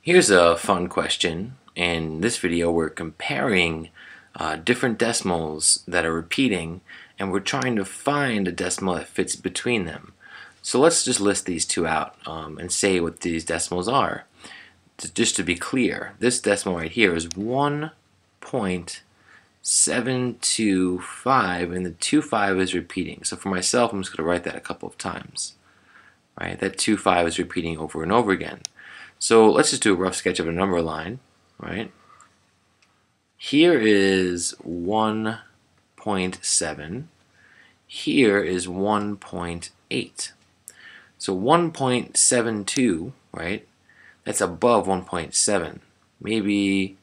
Here's a fun question. In this video we're comparing different decimals that are repeating, and we're trying to find a decimal that fits between them. So let's just list these two out and say what these decimals are. Just to be clear, this decimal right here is 1.725, and the 25 is repeating. So for myself, I'm just going to write that a couple of times. Right? That 25 is repeating over and over again. So let's just do a rough sketch of a number line, right? Here is 1.7. Here is 1.8. So 1.72, right? That's above 1.7. Maybe,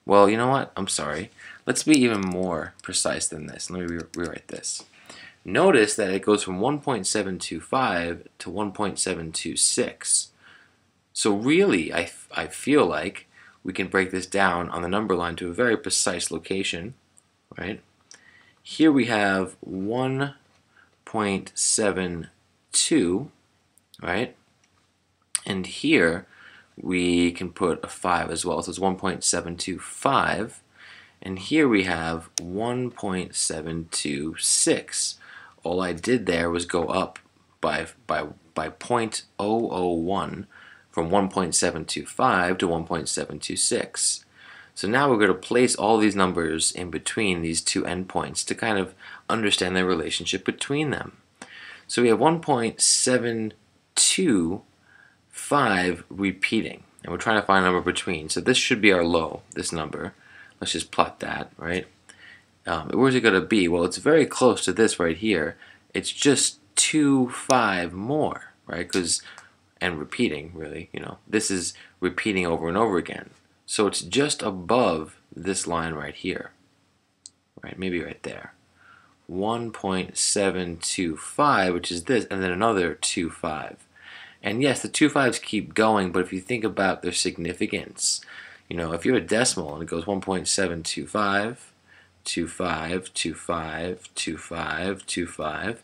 well, you know what? I'm sorry. Let's be even more precise than this. Let me rewrite this. Notice that it goes from 1.725 to 1.726. So really, I feel like we can break this down on the number line to a very precise location, right? Here we have 1.72, right? And here we can put a 5 as well, so it's 1.725. And here we have 1.726. All I did there was go up by 0.001 from 1.725 to 1.726. So now we're going to place all these numbers in between these two endpoints to kind of understand the relationship between them. So we have 1.725 repeating, and we're trying to find a number between. So this should be our low, this number. Let's just plot that, right? Where's it going to be? Well, it's very close to this right here. It's just 2.5 more, right? And repeating, really, this is repeating over and over again. So it's just above this line right here, right? Maybe right there. 1.725, which is this, and then another 2.5. And yes, the 2.5s keep going, but if you think about their significance, if you have a decimal and it goes 1.725, 2.5, 2.5, 2.5, 2.5,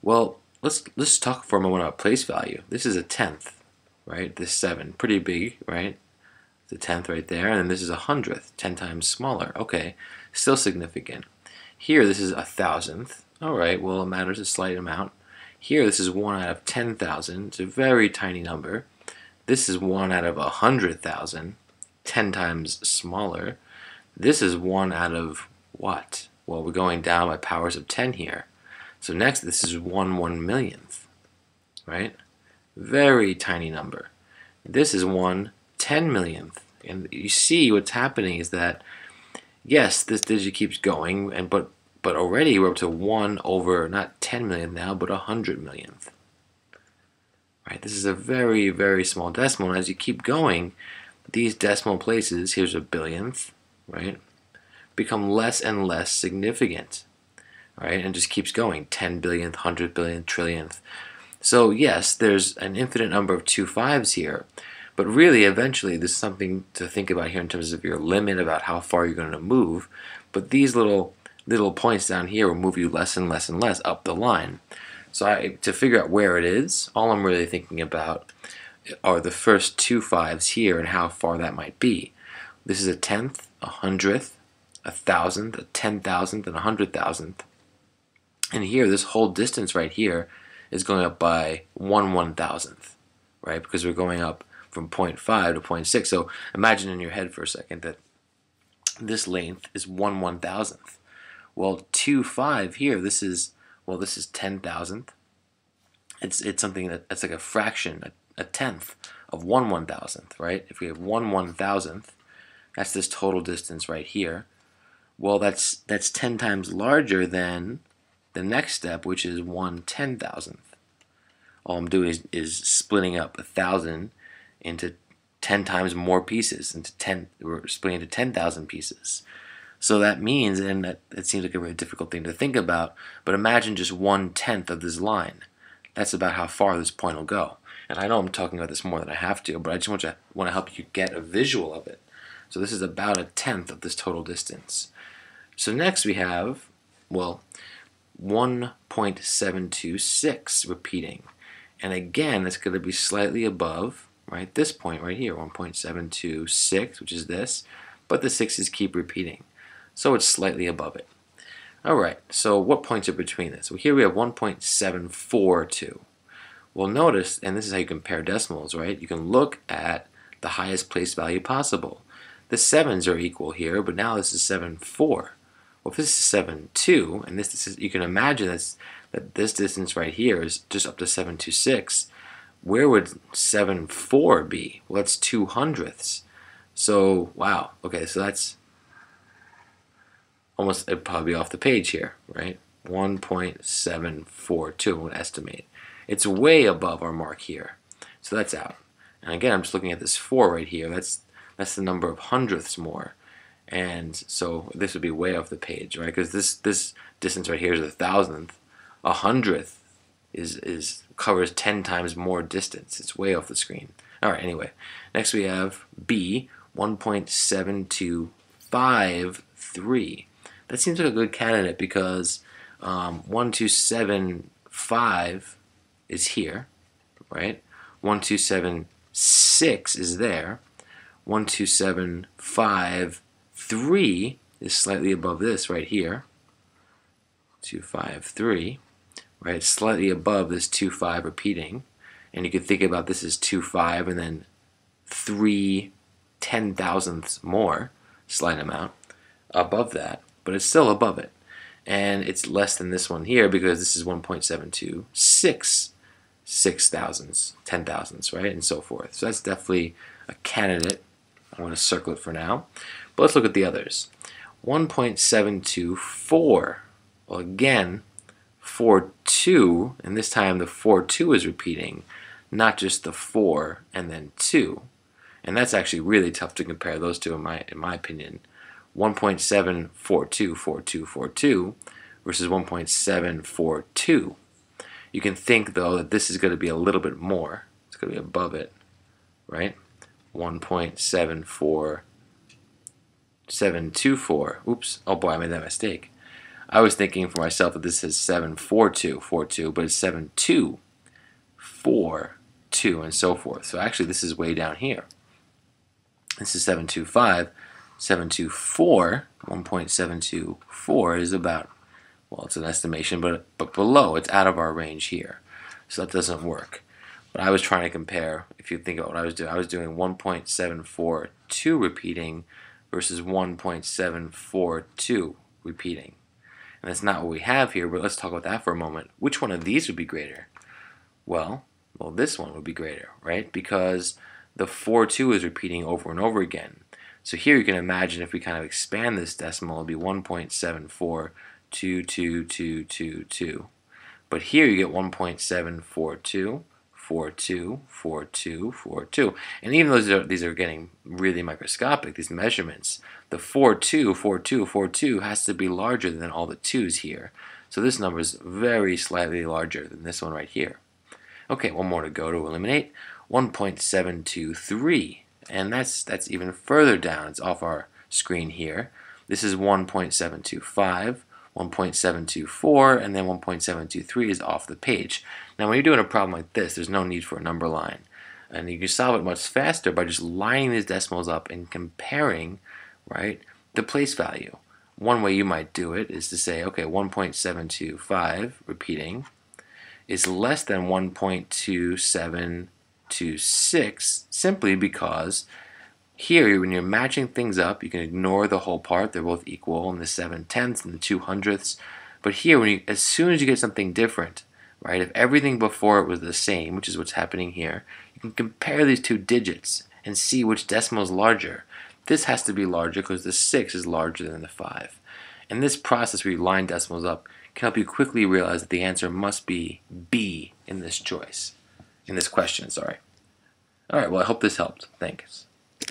well, let's talk for a moment about place value. This is a tenth, right? This 7, pretty big, right? The tenth right there, and then this is a hundredth, 10 times smaller. Okay, still significant. Here, this is a thousandth. All right, well, it matters a slight amount. Here, this is 1 out of 10,000. It's a very tiny number. This is 1 out of 100,000, 10 times smaller. This is 1 out of what? Well, we're going down by powers of 10 here. So next, this is 1/1,000,000th, right? Very tiny number. This is 1/10,000,000th. And you see what's happening is that, yes, this digit keeps going, but already we're up to 1 over, not 10 millionth now, but 100 millionth. Right? This is a very, very small decimal. And as you keep going, these decimal places, here's a billionth, right, become less and less significant. Right, and just keeps going, 10 billionth, 100 billionth, trillionth. So yes, there's an infinite number of 2.5s here, but really eventually there's something to think about here in terms of your limit about how far you're going to move. But these little points down here will move you less and less and less up the line. So to figure out where it is, all I'm really thinking about are the first 2.5s here and how far that might be. This is a tenth, a hundredth, a thousandth, a 10,000th, and a 100,000th. And here, this whole distance right here is going up by 1/1000th, right? Because we're going up from 0.5 to 0.6. So imagine in your head for a second that this length is 1/1000th. Well, 2.5 here, this is 10,000th. It's something that's like a fraction, a tenth of 1/1000th, right? If we have 1/1000th, that's this total distance right here. Well, that's 10 times larger than the next step, which is 1/10,000th. All I'm doing is splitting up 1,000 into 10 times more pieces. We're splitting into 10,000 pieces. So that means, and that seems like a very difficult thing to think about, but imagine just 1/10 of this line. That's about how far this point will go. And I know I'm talking about this more than I have to, but I just want to help you get a visual of it. So this is about a tenth of this total distance. So next we have, well, 1.726 repeating. And again, it's going to be slightly above, right? This point right here, 1.726, which is this, but the 6's keep repeating. So it's slightly above it. All right, so what points are between this? Well, here we have 1.742. Well, notice, and this is how you compare decimals, right? You can look at the highest place value possible. The 7's are equal here, but now this is 7.4. Well, if this is 7.2, and this is, you can imagine that this distance right here is just up to 7.26. Where would 7.4 be? Well, that's 2/100ths. So, wow, okay, so that's almost, it'd probably be off the page here, right? 1.742, I'm going to estimate. It's way above our mark here. So that's out. And again, I'm just looking at this 4 right here. That's the number of hundredths more. And so this would be way off the page, right? Because this distance right here is 1,000th. 100th covers 10 times more distance. It's way off the screen. All right, anyway. Next we have B, 1.7253. That seems like a good candidate because 1275 is here, right? 1276 is there. 12753 is slightly above this right here. 253, right? It's slightly above this 25 repeating. And you could think about this as 25 and then 3 10,000ths more, slight amount, above that. But it's still above it. And it's less than this one here because this is 1.726 6,000ths, 10,000ths, right? And so forth. So that's definitely a candidate. I'm going to circle it for now. But let's look at the others. 1.724. Well, again, 4.2, and this time the 4.2 is repeating, not just the 4 and then 2. And that's actually really tough to compare those two in my opinion. 1.7424242 versus 1.742. You can think though that this is going to be a little bit more. It's going to be above it, right? 1.74724. Oops. Oh boy, I made that mistake. I was thinking for myself that this is 74242, but it's 7242 and so forth. So actually this is way down here. This is 725. 724, 1.724 is about, well, it's an estimation, but below, it's out of our range here. So that doesn't work. But I was trying to compare, if you think about what I was doing 1.742 repeating versus 1.742 repeating. And that's not what we have here, but let's talk about that for a moment. Which one of these would be greater? Well, this one would be greater, right? Because the 4.2 is repeating over and over again. So here you can imagine if we kind of expand this decimal, it would be 1.742222. But here you get 1.742, 42, 42, 42. And even though these are getting really microscopic, these measurements, the 42, 42, 42 has to be larger than all the 2's here. So this number is very slightly larger than this one right here. Okay, one more to go to eliminate. 1.723. And that's even further down. It's off our screen here. This is 1.725, 1.724, and then 1.723 is off the page. Now when you're doing a problem like this, there's no need for a number line. And you can solve it much faster by just lining these decimals up and comparing, right, the place value. One way you might do it is to say, okay, 1.725, repeating, is less than 1.2726 simply because here when you're matching things up, you can ignore the whole part. They're both equal, and the 7/10ths and the 2/100ths. But here, as soon as you get something different, right, if everything before it was the same, which is what's happening here, you can compare these two digits and see which decimal is larger. This has to be larger because the 6 is larger than the 5. And this process where you line decimals up can help you quickly realize that the answer must be B in this choice. In this question, sorry. All right, well, I hope this helped. Thanks.